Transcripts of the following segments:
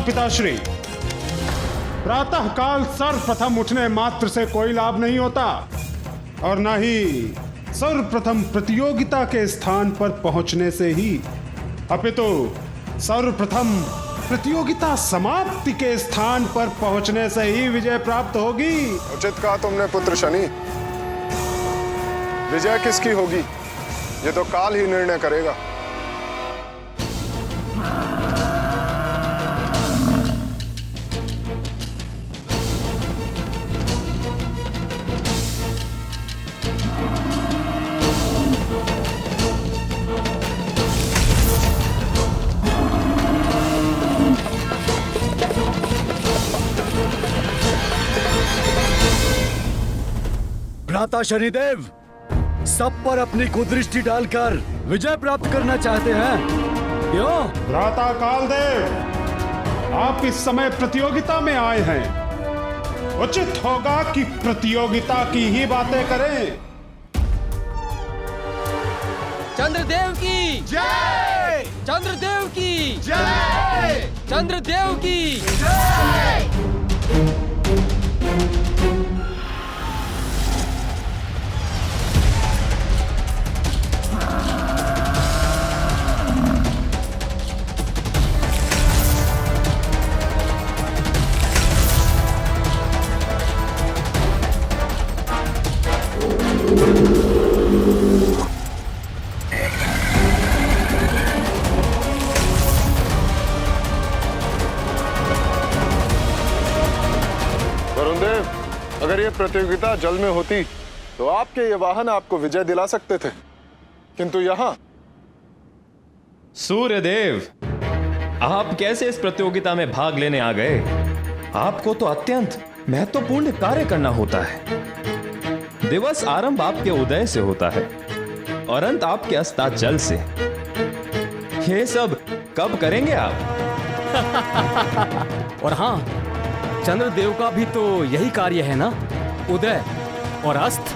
पिताश्री। प्रातः काल सर्वप्रथम उठने मात्र से कोई लाभ नहीं होता और न ही सर्वप्रथम प्रतियोगिता के स्थान पर पहुंचने से ही, अपितु सर्वप्रथम प्रतियोगिता समाप्ति के स्थान पर पहुंचने से ही विजय प्राप्त होगी। उचित कहा तुमने पुत्र शनि। विजय किसकी होगी ये तो काल ही निर्णय करेगा। भ्राता शनिदेव सब पर अपनी कुदृष्टि डालकर विजय प्राप्त करना चाहते हैं, क्यों? भ्राता कालदेव, आप इस समय प्रतियोगिता में आए हैं। उचित होगा कि प्रतियोगिता की ही बातें करें। चंद्रदेव की जय! चंद्रदेव की जय! चंद्रदेव की जय! अगर ये प्रतियोगिता जल में होती तो आपके ये वाहन आपको विजय दिला सकते थे, किंतु यहाँ। सूर्यदेव, आप कैसे इस प्रतियोगिता में भाग लेने आ गए? आपको तो अत्यंत महत्वपूर्ण कार्य करना होता है। दिवस आरंभ आपके उदय से होता है और अंत आपके अस्ताचल से। ये सब कब करेंगे आप? और हाँ, चंद्रदेव का भी तो यही कार्य है ना, उदय और अस्त।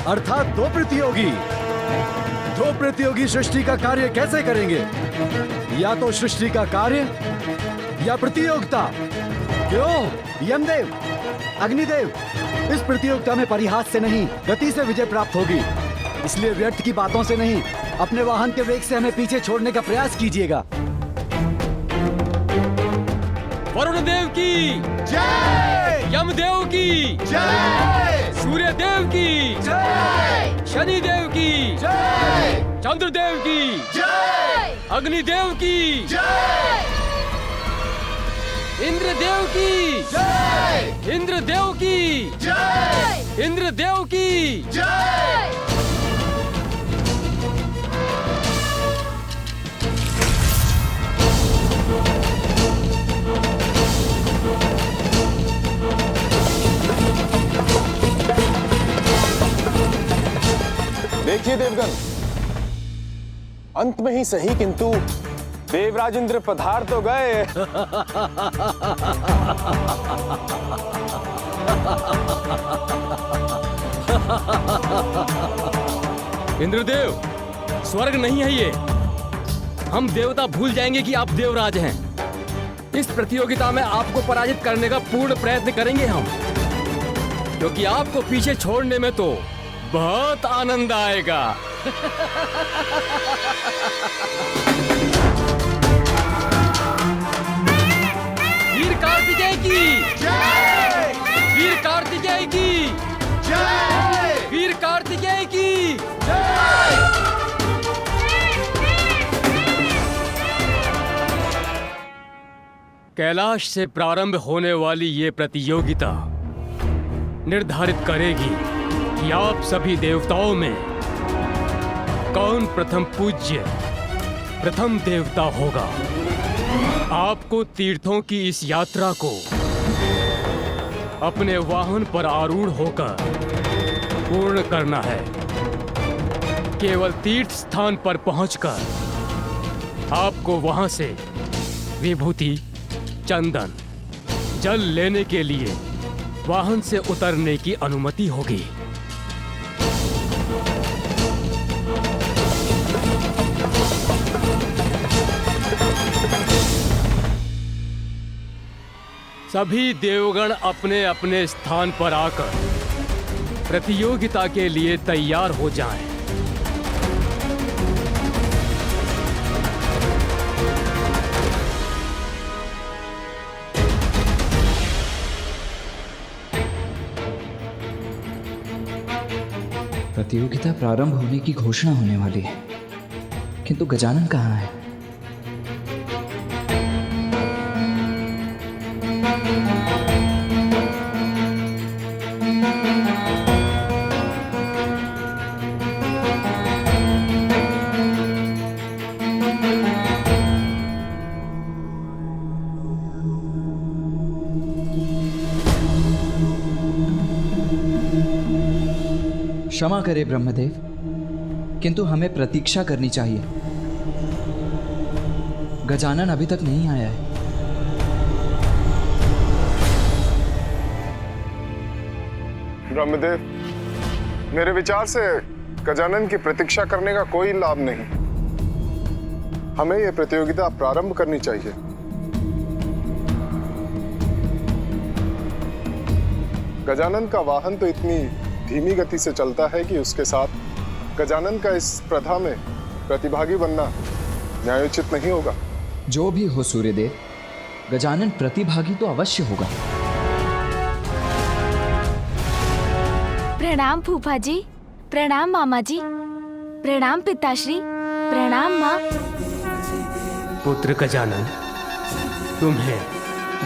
अर्थात दो प्रतियोगी सृष्टि का कार्य कैसे करेंगे? या तो सृष्टि का कार्य या प्रतियोगिता। क्यों यमदेव, अग्निदेव, इस प्रतियोगिता में परिहास से नहीं गति से विजय प्राप्त होगी। इसलिए व्यर्थ की बातों से नहीं, अपने वाहन के वेग से हमें पीछे छोड़ने का प्रयास कीजिएगा। वरुण देव की जय! यमदेव की जय! सूर्यदेव की जय! शनिदेव की जय! चंद्रदेव की जय! अग्निदेव की जय! इंद्रदेव की जय! इंद्रदेव की जय! इंद्रदेव की जय! देखिए देवगण, अंत में ही सही किंतु देवराज इंद्र पधार तो गए। इंद्रदेव, स्वर्ग नहीं है ये। हम देवता भूल जाएंगे कि आप देवराज हैं। इस प्रतियोगिता में आपको पराजित करने का पूर्ण प्रयत्न करेंगे हम, क्योंकि आपको पीछे छोड़ने में तो बहुत आनंद आएगा। वीर कार्तिकेय की जय! वीर कार्तिकेय की जय! वीर कार्तिकेय की जय! कैलाश से प्रारंभ होने वाली ये प्रतियोगिता निर्धारित करेगी कि आप सभी देवताओं में कौन प्रथम पूज्य प्रथम देवता होगा। आपको तीर्थों की इस यात्रा को अपने वाहन पर आरूढ़ होकर पूर्ण करना है। केवल तीर्थ स्थान पर पहुंचकर आपको वहां से विभूति, चंदन, जल लेने के लिए वाहन से उतरने की अनुमति होगी। सभी देवगण अपने अपने स्थान पर आकर प्रतियोगिता के लिए तैयार हो जाएं। प्रतियोगिता प्रारंभ होने की घोषणा होने वाली है, किंतु गजानन कहाँ है? क्षमा करे ब्रह्मदेव, किंतु हमें प्रतीक्षा करनी चाहिए। गजानन अभी तक नहीं आया है। ब्रह्मदेव, मेरे विचार से गजानन की प्रतीक्षा करने का कोई लाभ नहीं। हमें यह प्रतियोगिता प्रारंभ करनी चाहिए। गजानन का वाहन तो इतनी धीमी गति से चलता है कि उसके साथ गजानन का इस स्पर्धा में प्रतिभागी बनना न्यायोचित नहीं होगा। जो भी हो सूर्यदेव, गजानन प्रतिभागी तो अवश्य होगा। प्रणाम फूफा जी, प्रणाम मामा जी, प्रणाम पिताश्री, प्रणाम माँ। पुत्र गजानन, तुम्हें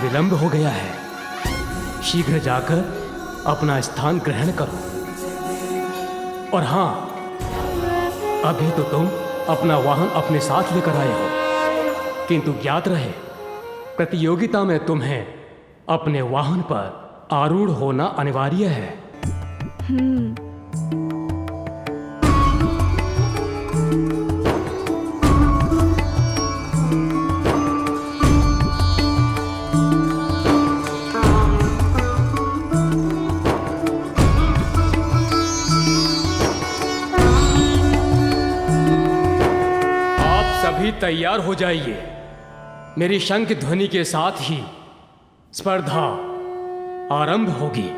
विलंब हो गया है। शीघ्र जाकर अपना स्थान ग्रहण करो। और हाँ, अभी तो तुम अपना वाहन अपने साथ लेकर आए हो, किंतु ज्ञात रहे प्रतियोगिता में तुम्हें अपने वाहन पर आरूढ़ होना अनिवार्य है। तैयार हो जाइए। मेरी शंख ध्वनि के साथ ही स्पर्धा आरंभ होगी।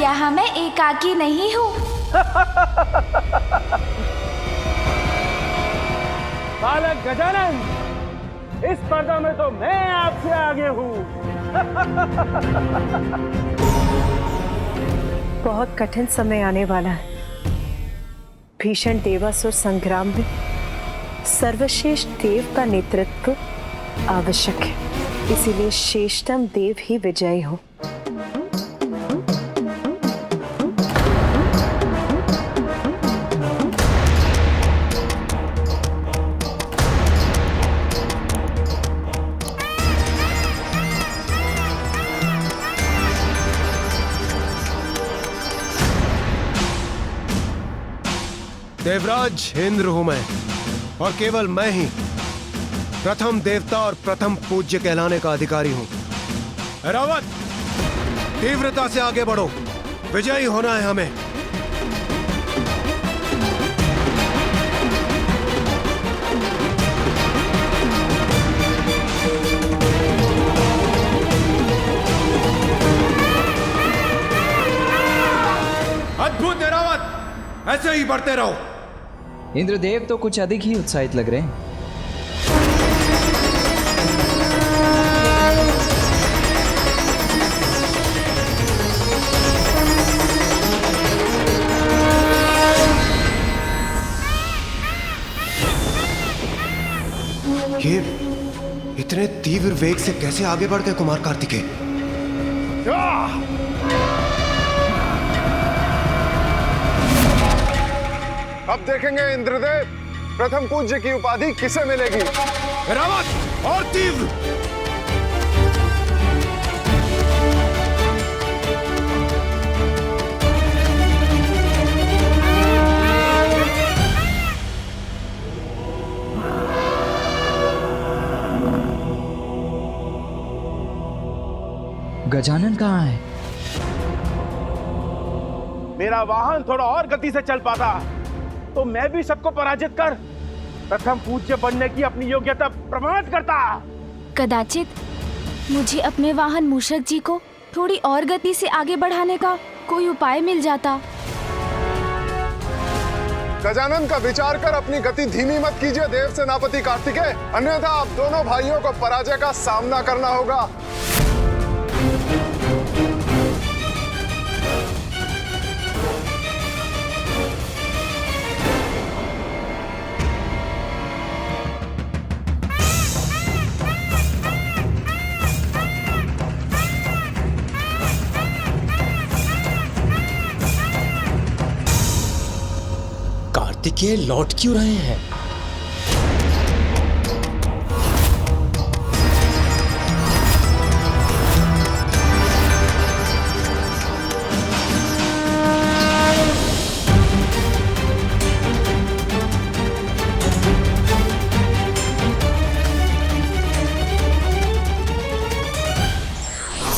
यहाँ मैं एकाकी नहीं हूँ। बालक गजानन, इस स्पर्धा में तो मैं आपसे आगे हूँ। बहुत कठिन समय आने वाला है। भीषण देवासुर संग्राम में सर्वश्रेष्ठ देव का नेतृत्व आवश्यक है, इसीलिए श्रेष्ठतम देव ही विजयी हो। देवराज इंद्र हूं मैं, और केवल मैं ही प्रथम देवता और प्रथम पूज्य कहलाने का अधिकारी हूं। रावत, तीव्रता से आगे बढ़ो, विजयी होना है हमें। ऐसे ही बढ़ते रहो। इंद्रदेव तो कुछ अधिक ही उत्साहित लग रहे हैं। ये इतने तीव्र वेग से कैसे आगे बढ़ गए कुमार कार्तिकेय? अब देखेंगे इंद्रदेव, प्रथम पूज्य की उपाधि किसे मिलेगी। रावत और तीव्र। गजानन कहाँ है? मेरा वाहन थोड़ा और गति से चल पाता तो मैं भी सबको पराजित कर प्रथम पूज्य बनने की अपनी योग्यता प्रमाणित करता। कदाचित मुझे अपने वाहन मूषक जी को थोड़ी और गति से आगे बढ़ाने का कोई उपाय मिल जाता। गजानन का विचार कर अपनी गति धीमी मत कीजिए देव सेनापति कार्तिकेय, अन्यथा आप दोनों भाइयों को पराजय का सामना करना होगा। कार्तिकेय लौट क्यों रहे हैं?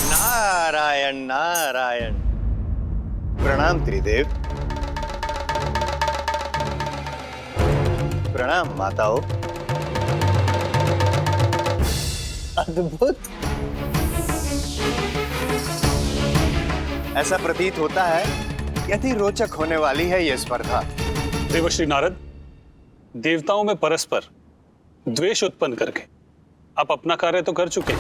नारायण नारायण। प्रणाम त्रिदेव। प्रणाम माताओं। अद्भुत। ऐसा प्रतीत होता है यदि रोचक होने वाली है यह स्पर्धा। देवर्षि नारद, देवताओं में परस्पर द्वेष उत्पन्न करके आप अपना कार्य तो कर चुके,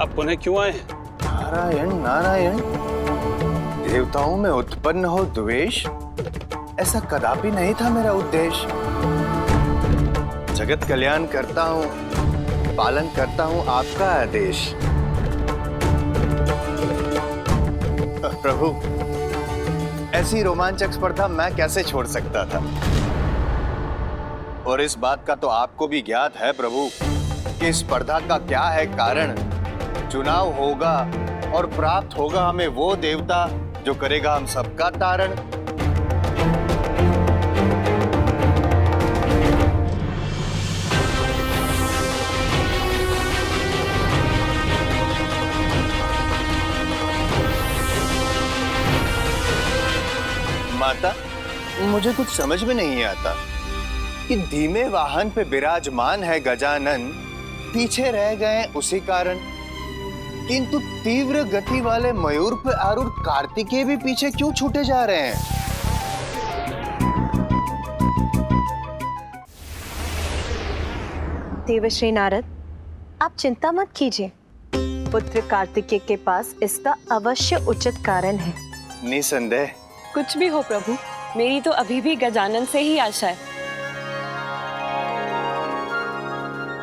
अब पुनः क्यों आए? नारायण नारायण। देवताओं में उत्पन्न हो द्वेष, ऐसा कदापि नहीं था मेरा उद्देश्य। जगत कल्याण करता हूं, पालन करता हूं आपका आदेश। प्रभु, ऐसी रोमांचक स्पर्धा मैं कैसे छोड़ सकता था? और इस बात का तो आपको भी ज्ञात है प्रभु कि स्पर्धा का क्या है कारण। चुनाव होगा और प्राप्त होगा हमें वो देवता जो करेगा हम सबका तारण। माता, मुझे कुछ समझ में नहीं आता कि धीमे वाहन पे विराजमान है गजानन, पीछे रह गए उसी कारण, किंतु तीव्र गति वाले मयूर पे आरूढ़ कार्तिकेय भी पीछे क्यों छूटे जा रहे हैं? देवर्षि नारद, आप चिंता मत कीजिए। पुत्र कार्तिकेय के पास इसका अवश्य उचित कारण है। निसंदेह। कुछ भी हो प्रभु, मेरी तो अभी भी गजानन से ही आशा है।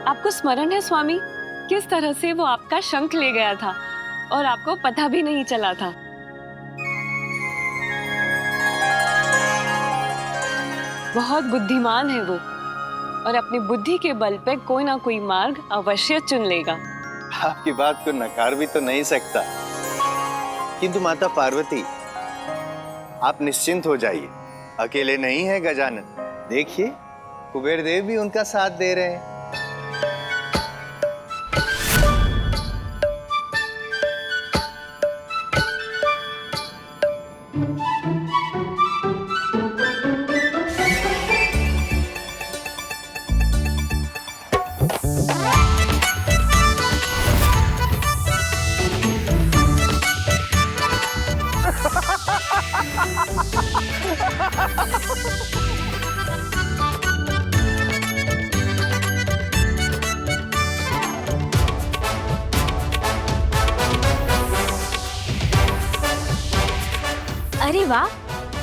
आपको स्मरण है स्वामी, किस तरह से वो आपका शंख ले गया था और आपको पता भी नहीं चला था। बहुत बुद्धिमान है वो और अपनी बुद्धि के बल पे कोई ना कोई मार्ग अवश्य चुन लेगा। आपकी बात को नकार भी तो नहीं सकता, किंतु माता पार्वती आप निश्चिंत हो जाइए, अकेले नहीं है गजानन। देखिए कुबेर देव भी उनका साथ दे रहे हैं। वाह,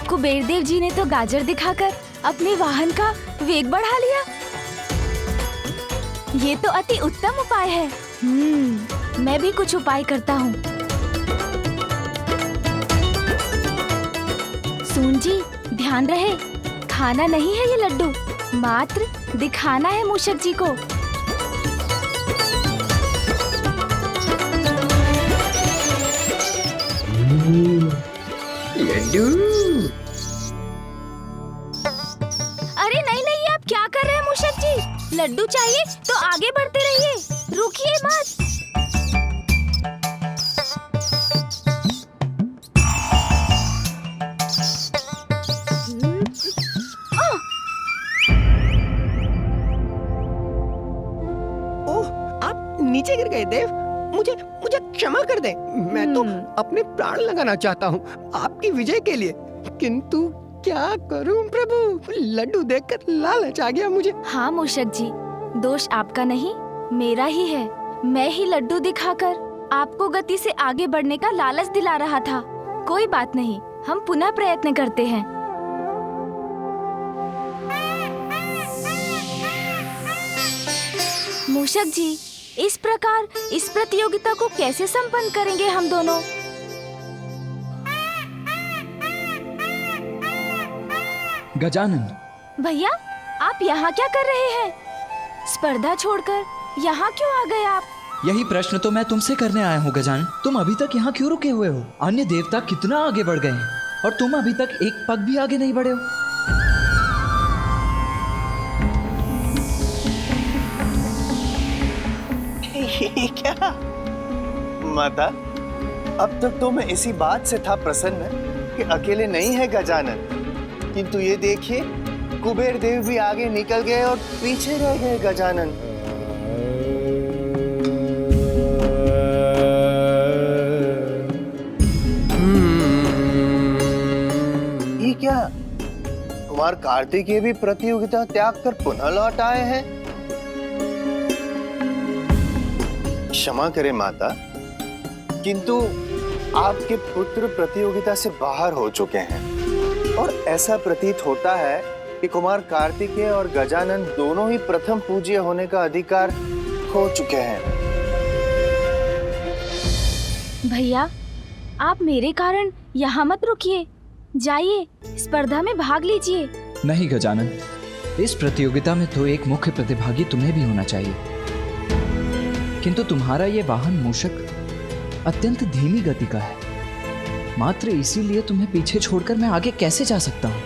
कुबेर देव जी ने तो गाजर दिखाकर अपने वाहन का वेग बढ़ा लिया। ये तो अति उत्तम उपाय है। मैं भी कुछ उपाय करता हूँ। सून जी, ध्यान रहे, खाना नहीं है ये लड्डू, मात्र दिखाना है मूषक जी को। लड्डू। अरे नहीं नहीं, आप क्या कर रहे हैं मूषक जी? लड्डू चाहिए तो आगे बढ़ते रहिए, रुकिए मत। ओह, आप नीचे गिर गए देव। मुझे मुझे क्षमा कर दें। मैं तो अपने प्राण लगाना चाहता हूँ आपकी विजय के लिए, किंतु क्या करूं प्रभु, लड्डू देखकर लालच आ गया मुझे। हाँ मूषक जी, दोष आपका नहीं, मेरा ही है। मैं ही लड्डू दिखाकर आपको गति से आगे बढ़ने का लालच दिला रहा था। कोई बात नहीं, हम पुनः प्रयत्न करते हैं। मूषक जी, इस प्रकार इस प्रतियोगिता को कैसे संपन्न करेंगे हम दोनों? गजानन। भैया, आप यहाँ क्या कर रहे हैं? स्पर्धा छोड़कर यहाँ क्यों आ गए आप? यही प्रश्न तो मैं तुमसे करने आया हूँ गजानन। तुम अभी तक यहाँ क्यों रुके हुए हो? अन्य देवता कितना आगे बढ़ गए हैं और तुम अभी तक एक पग भी आगे नहीं बढ़े हो। ये क्या माता, अब तक तो मैं इसी बात से था प्रसन्न कि अकेले नहीं है गजानन, किंतु ये देखिए कुबेर देव भी आगे निकल गए और पीछे रह गए गजानन। ये क्या, कुमार कार्तिकेय भी प्रतियोगिता त्याग कर पुनः लौट आए हैं? क्षमा करें माता, किंतु आपके पुत्र प्रतियोगिता से बाहर हो चुके हैं और ऐसा प्रतीत होता है कि कुमार कार्तिकेय और गजानन दोनों ही प्रथम पूज्य होने का अधिकार खो चुके हैं। भैया, आप मेरे कारण यहाँ मत रुकिए, जाइए स्पर्धा में भाग लीजिए। नहीं गजानन, इस प्रतियोगिता में तो एक मुख्य प्रतिभागी तुम्हें भी होना चाहिए, किंतु तुम्हारा ये वाहन मूषक अत्यंत धीमी गति का है। मात्र इसीलिए तुम्हें पीछे छोड़कर मैं आगे कैसे जा सकता हूँ?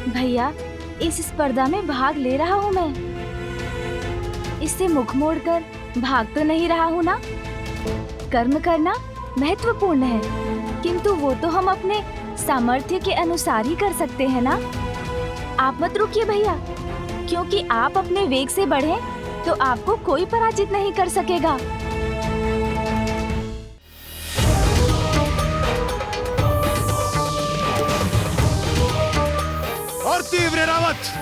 भैया, इस स्पर्धा में भाग ले रहा हूँ मैं, इससे मुख मोड़कर भाग तो नहीं रहा हूँ ना। कर्म करना महत्वपूर्ण है, किंतु वो तो हम अपने सामर्थ्य के अनुसार ही कर सकते हैं ना। आप मत रुकिए भैया, क्योंकि आप अपने वेग से बढ़े तो आपको कोई पराजित नहीं कर सकेगा। और तीव्र रावत।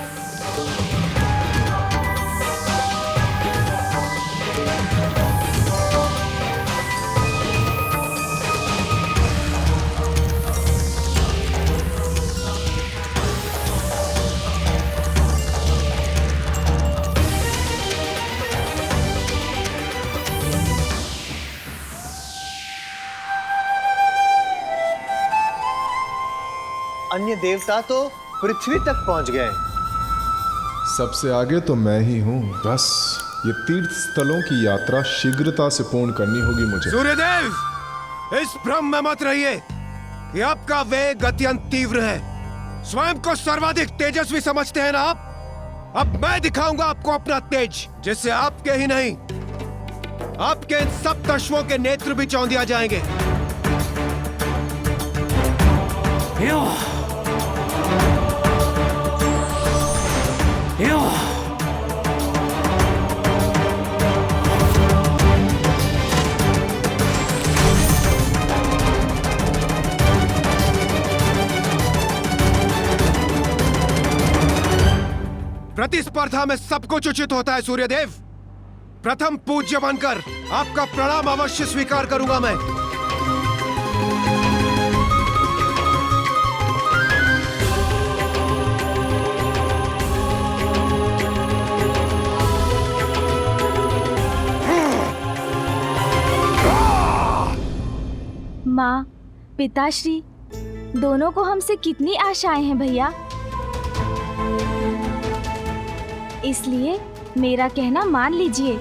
अन्य देवता तो पृथ्वी तक पहुंच गए। सबसे आगे तो मैं ही हूँ। बस ये तीर्थ स्थलों की यात्रा शीघ्रता से पूर्ण करनी होगी मुझे। सूर्यदेव, इस भ्रम में मत रहिए कि आपका वेग अत्यंत तीव्र है। स्वयं को सर्वाधिक तेजस्वी समझते हैं ना आप? अब मैं दिखाऊंगा आपको अपना तेज, जिससे आपके ही नहीं, आपके इन सब दशवों के नेत्र भी चौंधिया जाएंगे। प्रतिस्पर्धा में सब कुछ उचित होता है सूर्यदेव। प्रथम पूज्य बनकर आपका प्रणाम अवश्य स्वीकार करूंगा मैं। माँ, पिताश्री दोनों को हमसे कितनी आशाएं हैं भैया। इसलिए मेरा कहना मान लीजिए,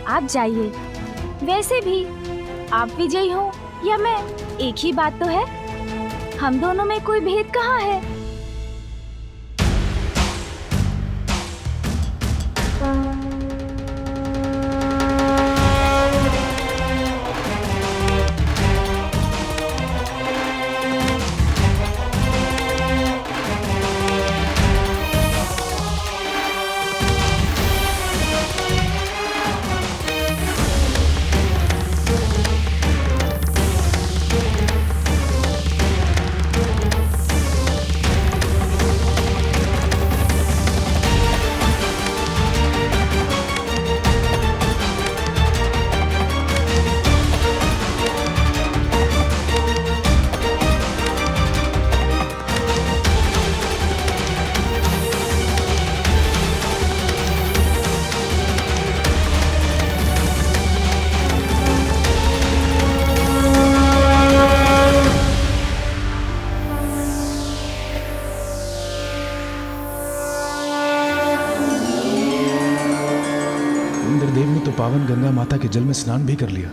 आप जाइए। वैसे भी आप विजयी हो या मैं, एक ही बात तो है। हम दोनों में कोई भेद कहाँ है। इंद्रदेव ने तो पावन गंगा माता के जल में स्नान भी कर लिया।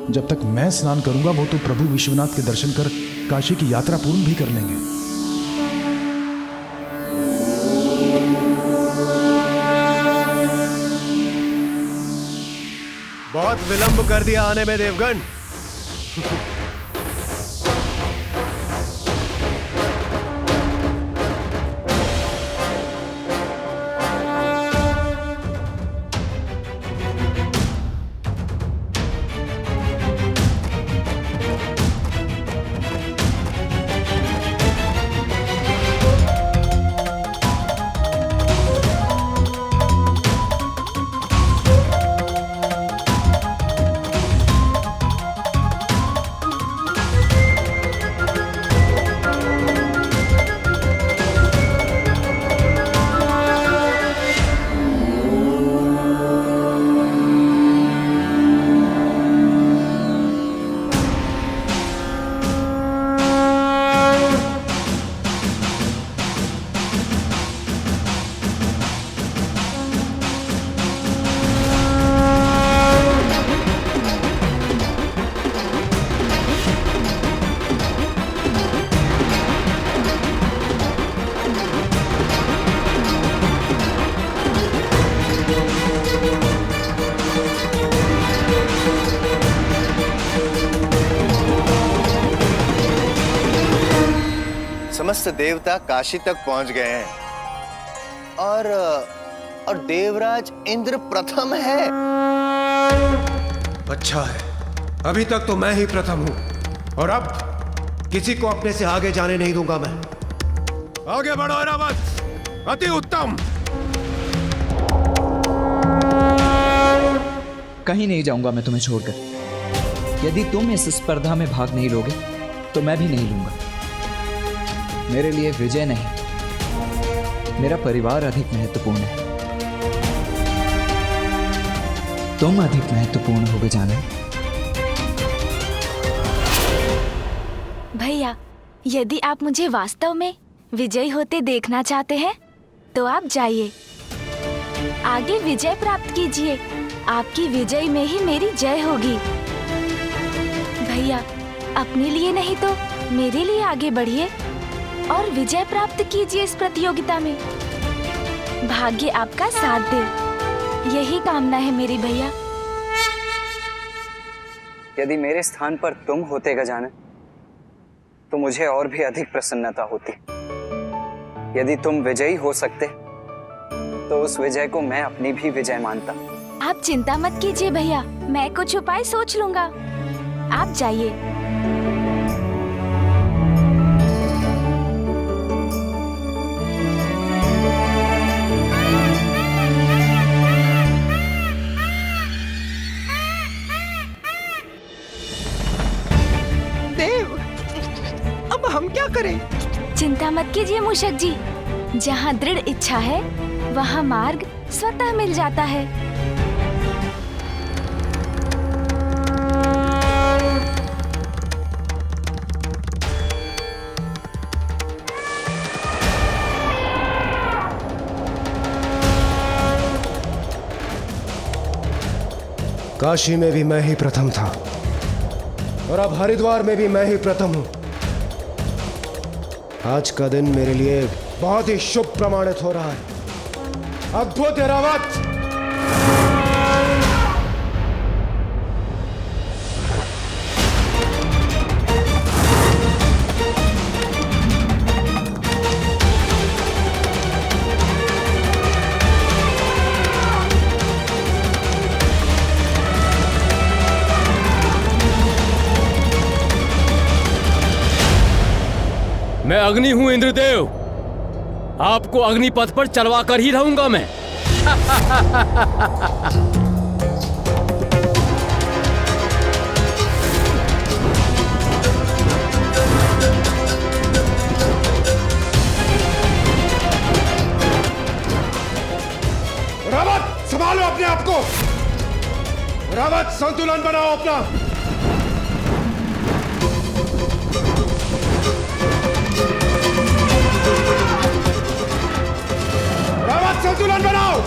जब तक मैं स्नान करूंगा वो तो प्रभु विश्वनाथ के दर्शन कर काशी की यात्रा पूर्ण भी कर लेंगे। बहुत विलंब कर दिया आने में देवगण। समस्त देवता काशी तक पहुंच गए हैं और देवराज इंद्र प्रथम है। अच्छा है, अभी तक तो मैं ही प्रथम हूं और अब किसी को अपने से आगे जाने नहीं दूंगा मैं। आगे बढ़ो ऐरावत, अति उत्तम। कहीं नहीं जाऊंगा मैं तुम्हें छोड़कर। यदि तुम इस स्पर्धा में भाग नहीं लोगे तो मैं भी नहीं लूंगा। मेरे लिए विजय नहीं, मेरा परिवार अधिक महत्वपूर्ण है। तुम अधिक महत्वपूर्ण हो गजानन। भैया, यदि आप मुझे वास्तव में विजयी होते देखना चाहते हैं तो आप जाइए, आगे विजय प्राप्त कीजिए। आपकी विजय में ही मेरी जय होगी। भैया, अपने लिए नहीं तो मेरे लिए आगे बढ़िए और विजय प्राप्त कीजिए इस प्रतियोगिता में। भाग्य आपका साथ दे, यही कामना है मेरी भैया। यदि मेरे स्थान पर तुम होते गजानन तो मुझे और भी अधिक प्रसन्नता होती। यदि तुम विजयी हो सकते तो उस विजय को मैं अपनी भी विजय मानता। आप चिंता मत कीजिए भैया, मैं कुछ उपाय सोच लूंगा। आप जाइए। देव, अब हम क्या करें? चिंता मत कीजिए मूषक जी, जहाँ दृढ़ इच्छा है वहाँ मार्ग स्वतः मिल जाता है। काशी में भी मैं ही प्रथम था और अब हरिद्वार में भी मैं ही प्रथम हूं। आज का दिन मेरे लिए बहुत ही शुभ प्रमाणित हो रहा है। अद्भुत है रावत। मैं अग्नि हूं इंद्रदेव, आपको अग्निपथ पर चलवा कर ही रहूंगा मैं। रावत, संभालो अपने आप को। रावत, संतुलन बनाओ अपना। रावत, संतुलन बनाओ।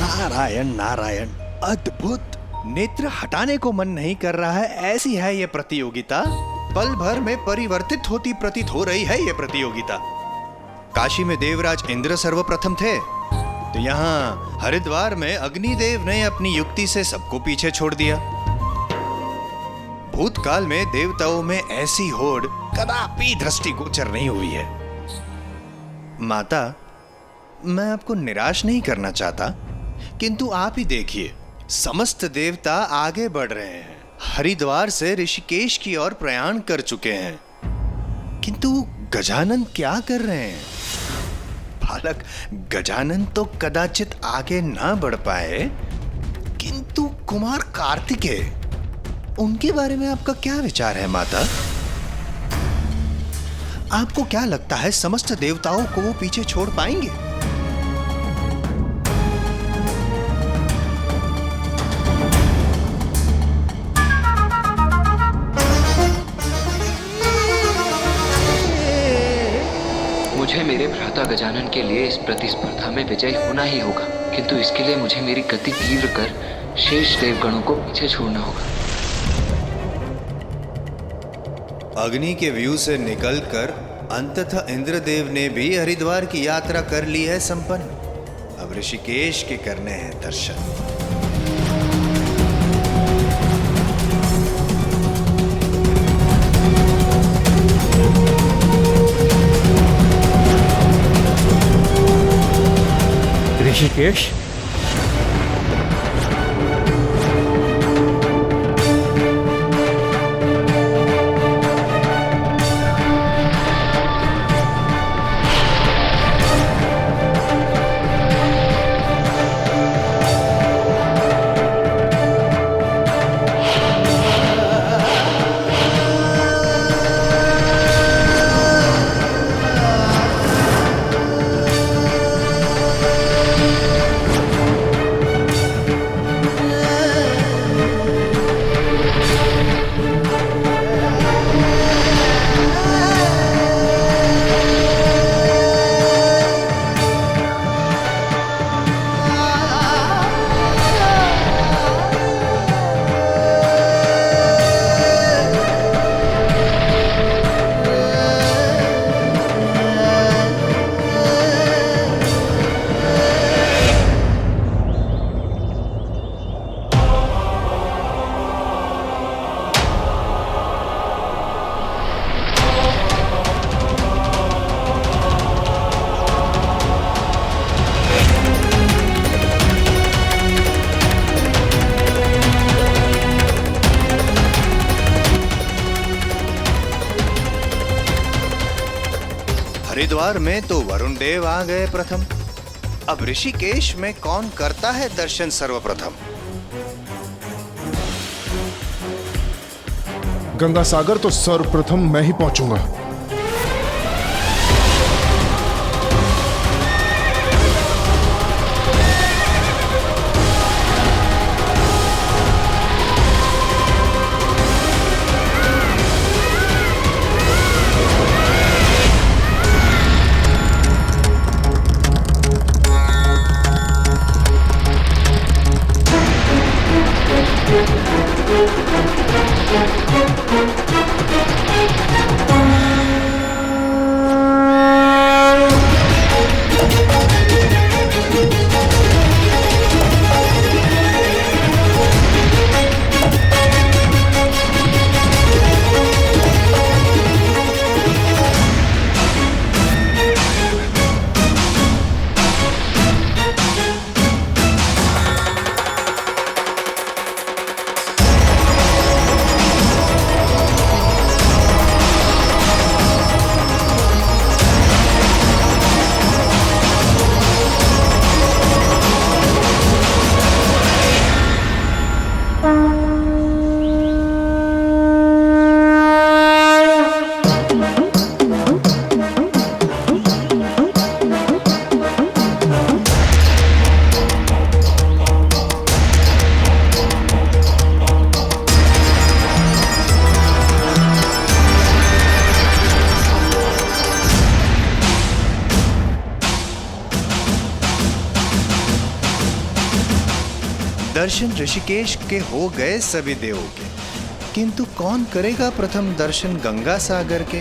नारायण नारायण, अद्भुत। नेत्र हटाने को मन नहीं कर रहा है, ऐसी है ये प्रतियोगिता। पल भर में परिवर्तित होती प्रतीत हो रही है ये प्रतियोगिता। काशी में देवराज इंद्र सर्वप्रथम थे, तो यहाँ हरिद्वार में अग्निदेव ने अपनी युक्ति से सबको पीछे छोड़ दिया। भूतकाल में देवताओं में ऐसी होड़ कदापि दृष्टिगोचर नहीं हुई है। माता, मैं आपको निराश नहीं करना चाहता, किंतु आप ही देखिए, समस्त देवता आगे बढ़ रहे हैं, हरिद्वार से ऋषिकेश की ओर प्रयाण कर चुके हैं, किंतु गजानन क्या कर रहे हैं? बालक गजानन तो कदाचित आगे ना बढ़ पाए, किंतु कुमार कार्तिकेय, उनके बारे में आपका क्या विचार है माता? आपको क्या लगता है समस्त देवताओं को वो पीछे छोड़ पाएंगे? मुझे मेरे भ्राता गजानन के लिए इस प्रतिस्पर्धा में विजयी होना ही होगा, किंतु इसके लिए मुझे मेरी गति तीव्र कर शेष देवगणों को पीछे छोड़ना होगा। अग्नि के व्यू से निकलकर अंततः इंद्रदेव ने भी हरिद्वार की यात्रा कर ली है संपन्न। अब ऋषिकेश के करने हैं दर्शन। ऋषिकेश, हरिद्वार में तो वरुण देव आ गए प्रथम, अब ऋषिकेश में कौन करता है दर्शन सर्वप्रथम? गंगा सागर तो सर्वप्रथम मैं ही पहुंचूंगा। दर्शन ऋषिकेश के हो गए सभी देवों के, किंतु कौन करेगा प्रथम दर्शन गंगा सागर के?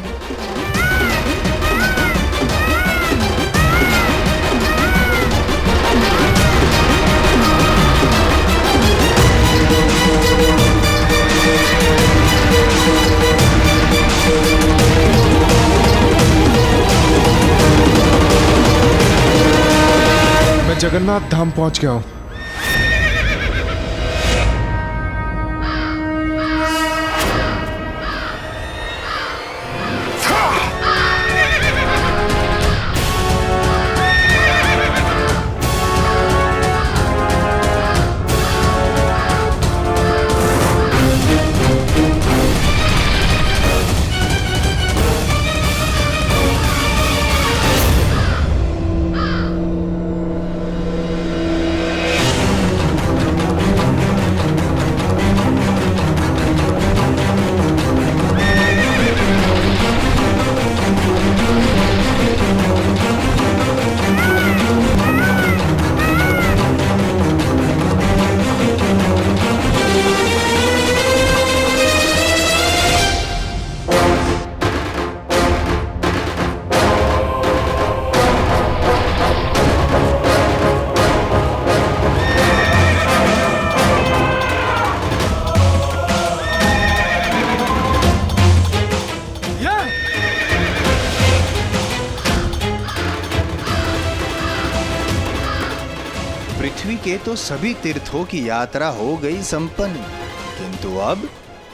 मैं जगन्नाथ धाम पहुंच गया हूं। पृथ्वी के तो सभी तीर्थों की यात्रा हो गई संपन्न, किंतु अब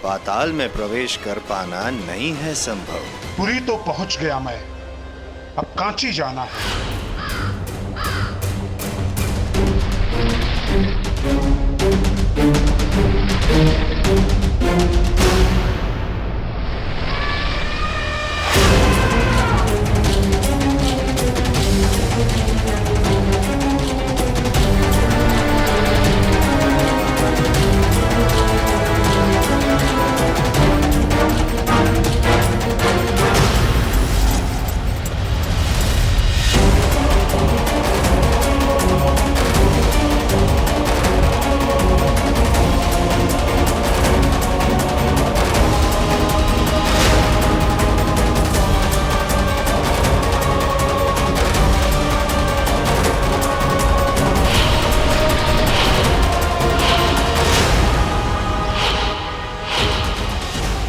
पाताल में प्रवेश कर पाना नहीं है संभव। पुरी तो पहुंच गया मैं, अब कांची जाना है।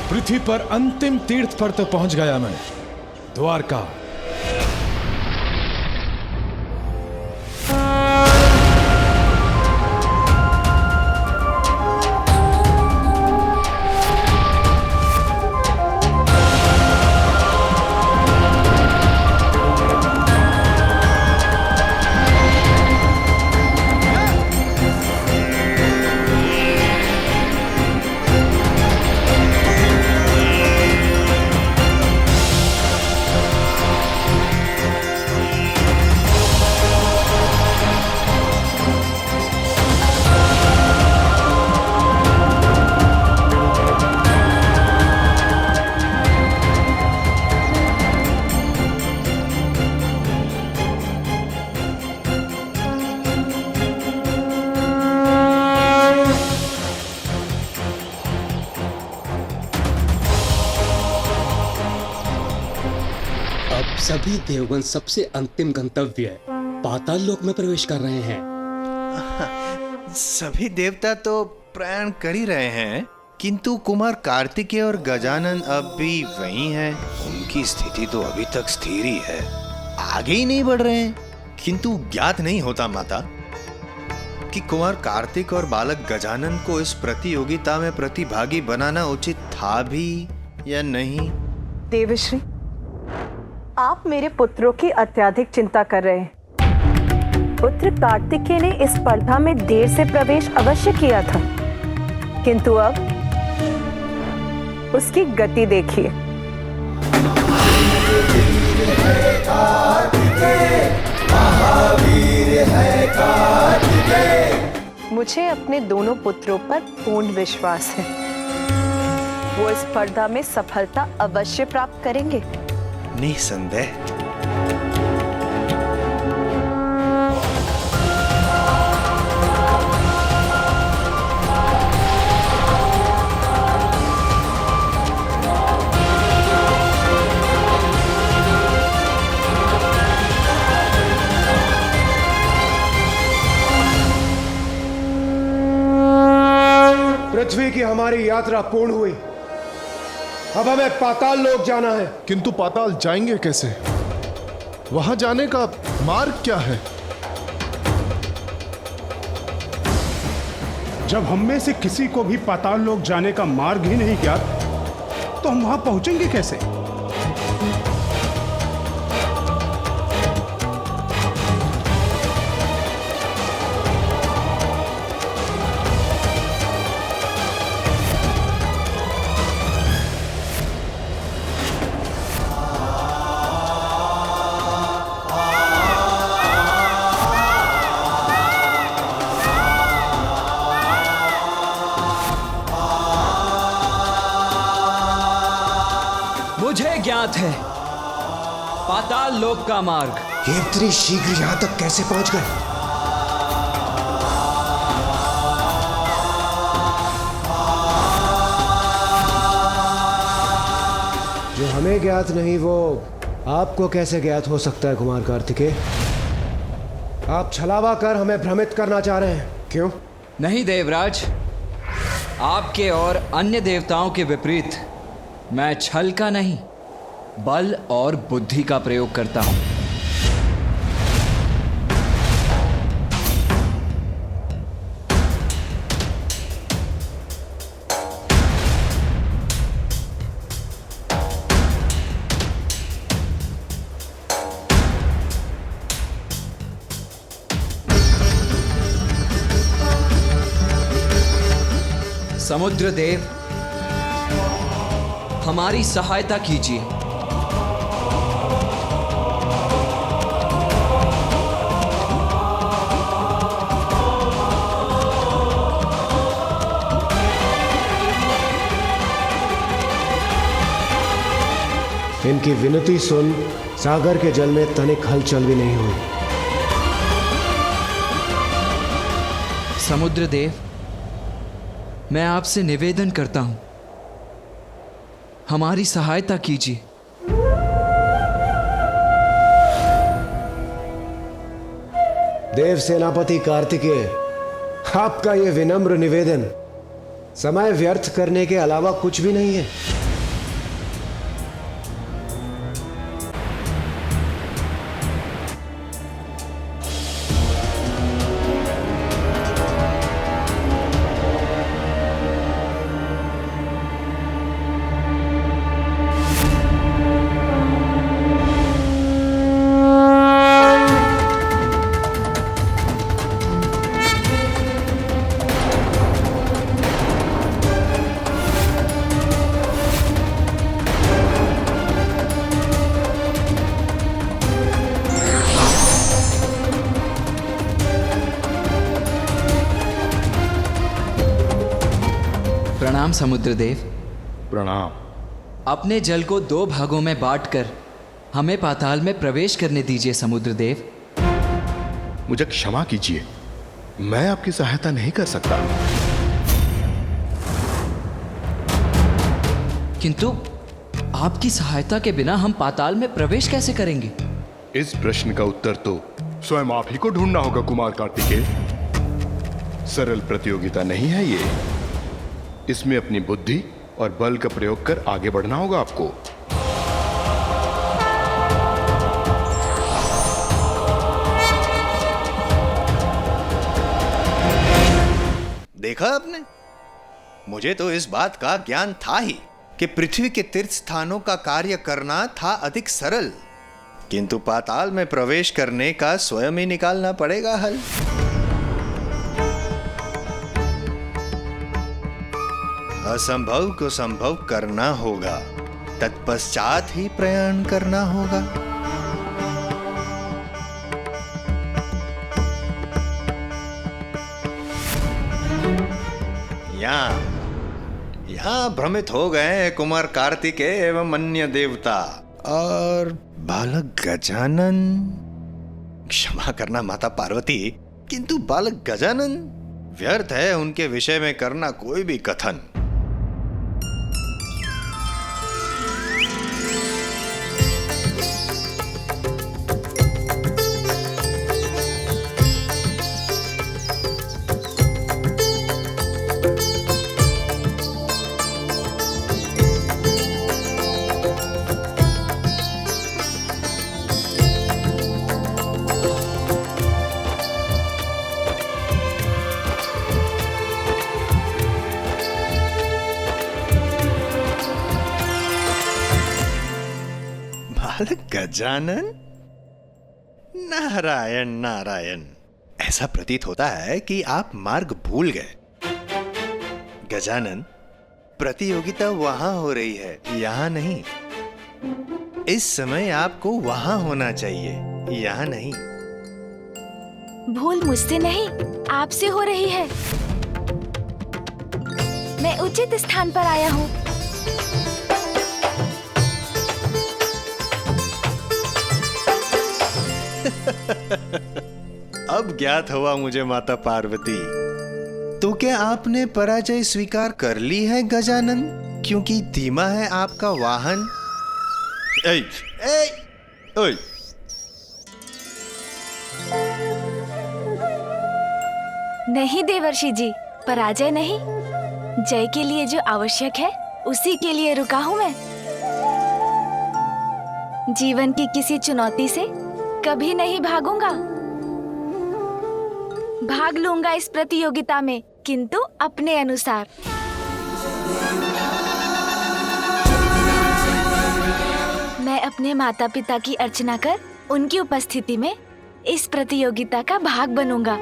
पृथ्वी पर अंतिम तीर्थ पर तो पहुंच गया मैं, द्वारका। अब सभी देवगण सबसे अंतिम गंतव्य पाताल लोक में प्रवेश कर रहे हैं। सभी देवता तो प्रयाण कर ही रहे हैं, किंतु कुमार कार्तिकेय और गजानन अब भी वही हैं। उनकी स्थिति तो अभी तक स्थिर ही है, आगे ही नहीं बढ़ रहे हैं। किंतु ज्ञात नहीं होता माता कि कुमार कार्तिक और बालक गजानन को इस प्रतियोगिता में प्रतिभागी बनाना उचित था भी या नहीं। देवश्री, आप मेरे पुत्रों की अत्यधिक चिंता कर रहे हैं। पुत्र कार्तिकेय ने इस स्पर्धा में देर से प्रवेश अवश्य किया था, किंतु अब उसकी गति देखिए। मुझे अपने दोनों पुत्रों पर पूर्ण विश्वास है। वो इस स्पर्धा में सफलता अवश्य प्राप्त करेंगे। निसंदेह। पृथ्वी की हमारी यात्रा पूर्ण हुई। अब हमें पाताल लोक जाना है। किंतु पाताल जाएंगे कैसे? वहां जाने का मार्ग क्या है? जब हम में से किसी को भी पाताल लोक जाने का मार्ग ही नहीं ज्ञात, तो हम वहां पहुंचेंगे कैसे? मुझे ज्ञात है पाताल लोक का मार्ग। ये इतनी शीघ्र यहां तक कैसे पहुंच गए? जो हमें ज्ञात नहीं वो आपको कैसे ज्ञात हो सकता है कुमार कार्तिकेय? आप छलावा कर हमें भ्रमित करना चाह रहे हैं, क्यों? नहीं देवराज, आपके और अन्य देवताओं के विपरीत मैं छल का नहीं बल और बुद्धि का प्रयोग करता हूं। समुद्र देव, हमारी सहायता कीजिए। इनकी विनती सुन सागर के जल में तनिक हलचल भी नहीं हुई। समुद्र देव, मैं आपसे निवेदन करता हूं, हमारी सहायता कीजिए। देव सेनापति कार्तिकेय, आपका यह विनम्र निवेदन समय व्यर्थ करने के अलावा कुछ भी नहीं है। प्रणाम समुद्रदेव। प्रणाम। अपने जल को 2 भागों में बांटकर हमें पाताल में प्रवेश करने दीजिए समुद्रदेव। मुझे क्षमा कीजिए, मैं आपकी सहायता नहीं कर सकता। किंतु आपकी सहायता के बिना हम पाताल में प्रवेश कैसे करेंगे? इस प्रश्न का उत्तर तो स्वयं आप ही को ढूंढना होगा कुमार कार्तिकेय। सरल प्रतियोगिता नहीं है ये। इसमें अपनी बुद्धि और बल का प्रयोग कर आगे बढ़ना होगा आपको। देखा आपने, मुझे तो इस बात का ज्ञान था ही कि पृथ्वी के तीर्थ स्थानों का कार्य करना था अधिक सरल, किंतु पाताल में प्रवेश करने का स्वयं ही निकालना पड़ेगा हल। असंभव को संभव करना होगा, तत्पश्चात ही प्रयाण करना होगा। यहाँ भ्रमित हो गए कुमार कार्तिकेय एवं अन्य देवता और बालक गजानन। क्षमा करना माता पार्वती, किंतु बालक गजानन व्यर्थ है उनके विषय में करना कोई भी कथन। गजानन, नारायण नारायण। ऐसा प्रतीत होता है कि आप मार्ग भूल गए। गजानन, प्रतियोगिता वहां हो रही है, यहां नहीं। इस समय आपको वहां होना चाहिए, यहां नहीं। भूल मुझसे नहीं, आपसे हो रही है। मैं उचित स्थान पर आया हूँ। अब ज्ञात हुआ मुझे माता पार्वती। तो क्या आपने पराजय स्वीकार कर ली है गजानन? क्योंकि धीमा है आपका वाहन। ऐ, ऐ, ऐ। नहीं देवर्षि जी, पराजय नहीं। जय के लिए जो आवश्यक है उसी के लिए रुका हूँ मैं। जीवन की किसी चुनौती से कभी नहीं भागूंगा। भाग लूंगा इस प्रतियोगिता में, किंतु अपने अनुसार। मैं अपने माता पिता की अर्चना कर उनकी उपस्थिति में इस प्रतियोगिता का भाग बनूंगा।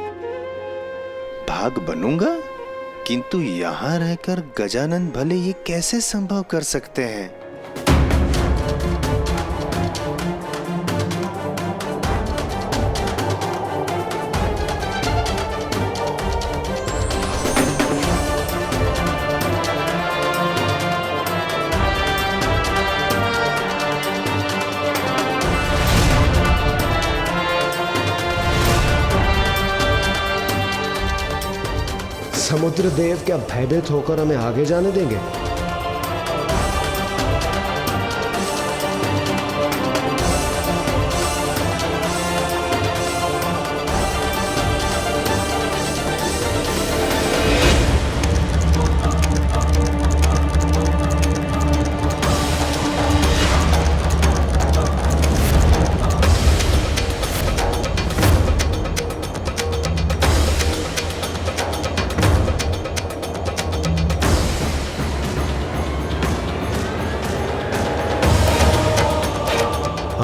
भाग बनूंगा? किंतु यहाँ रहकर गजानन भले ये कैसे संभव कर सकते हैं? समुद्र देव क्या भयभीत होकर हमें आगे जाने देंगे?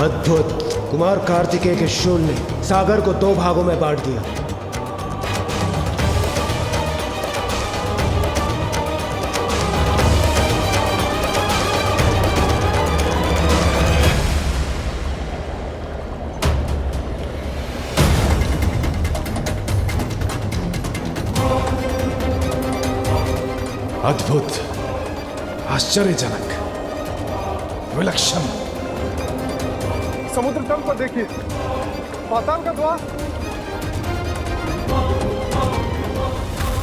अद्भुत! कुमार कार्तिकेय के शूल ने सागर को 2 भागों में बांट दिया। अद्भुत, आश्चर्यजनक, विलक्षण। समुद्र तल पर देखिए, पाताल का द्वार।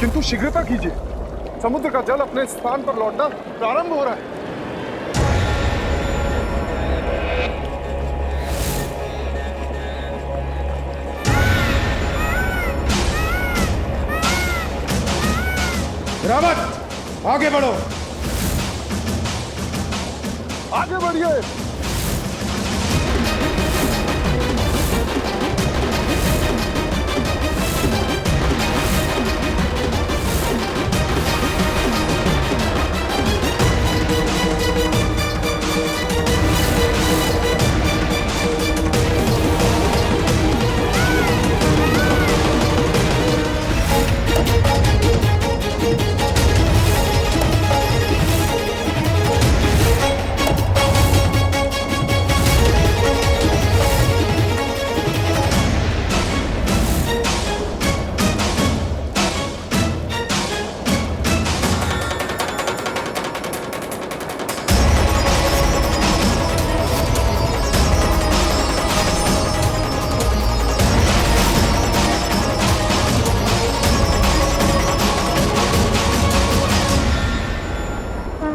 किंतु शीघ्रता कीजिए, समुद्र का जल अपने स्थान पर लौटना प्रारंभ हो रहा है। रावत आगे बढ़ो। आगे बढ़िए।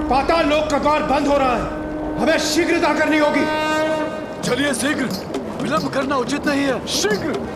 पाताल लोक का द्वार बंद हो रहा है, हमें शीघ्रता करनी होगी। चलिए शीघ्र, विलंब करना उचित नहीं है। शीघ्र।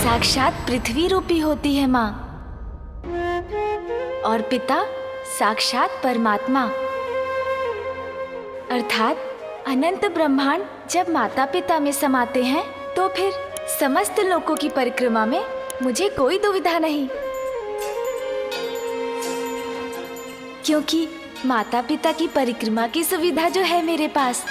साक्षात पृथ्वी रूपी होती है माँ, और पिता साक्षात परमात्मा, अर्थात अनंत ब्रह्मांड जब माता पिता में समाते हैं तो फिर समस्त लोकों की परिक्रमा में मुझे कोई दुविधा नहीं, क्योंकि माता पिता की परिक्रमा की सुविधा जो है मेरे पास।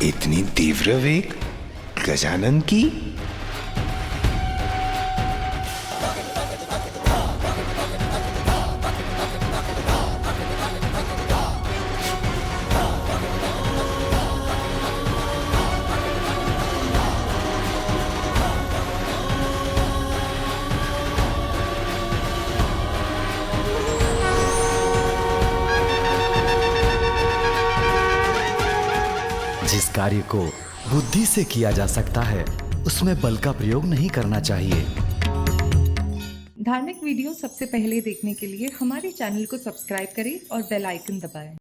इतनी तीव्र वेग गजानन की? जिस कार्य को बुद्धि से किया जा सकता है उसमें बल का प्रयोग नहीं करना चाहिए। धार्मिक वीडियो सबसे पहले देखने के लिए हमारे चैनल को सब्सक्राइब करें और बेल आइकन दबाएं।